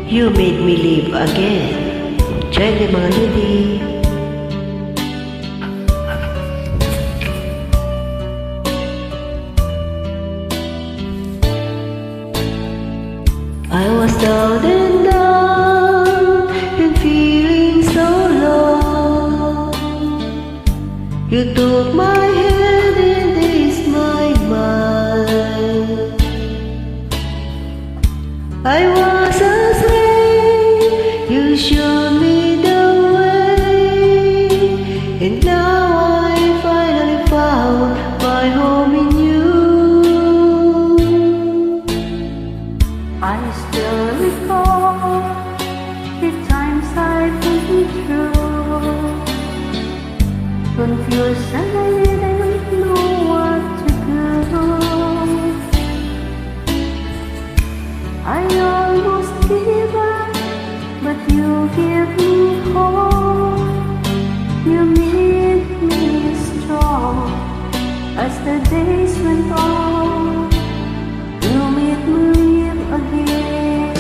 You made me live again. Jenny Melody. I was down and down and feeling so low. You took my hand and eased my mind. I was afraid, you showed me the way, and now I finally found my home in you. I still recall the times I wasn't true, confused and I didn't know what to do. I almost gave up, but you gave me hope. You made me strong as the days went on. You made me live again.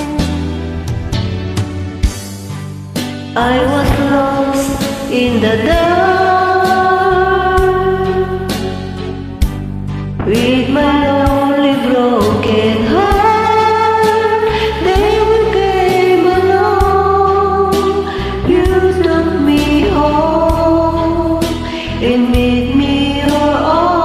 I was lost in the dark with my lonely broken heart. Then you came along, you took me home and made me your own.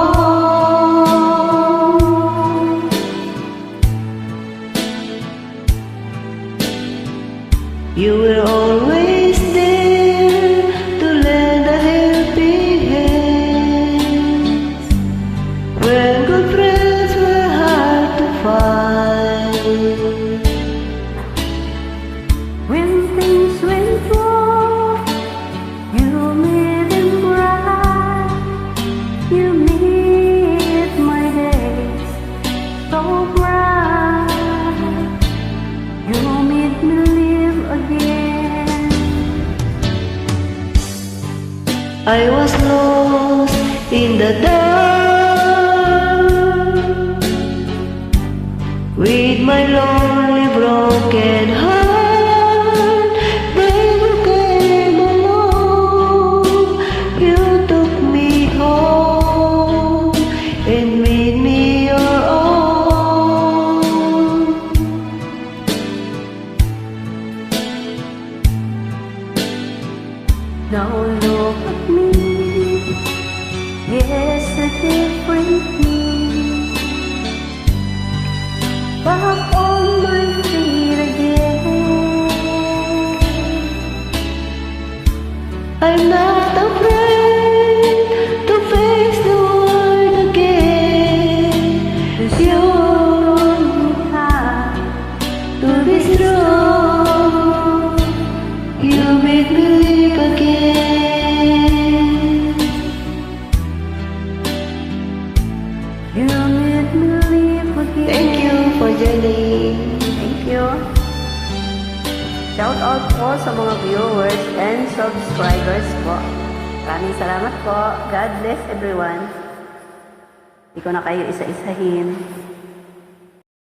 You were always there to lend a helping hand when good friends were hard to find. When things went wrong, you made them right. You made my days so bright. You made me live again. I was lost in the dark with my lonely broken heart. Then you came along, you took me home and made me your own. Now look at me, yes, a different me. Back on my feet again. I'm not afraid to face the world again. You're to be strong. You made me live again. You made me live again. Thank you for joining. Thank you. Shout out po sa mga viewers and subscribers po. Maraming salamat po. God bless everyone. Hindi ko na kayo isa-isahin.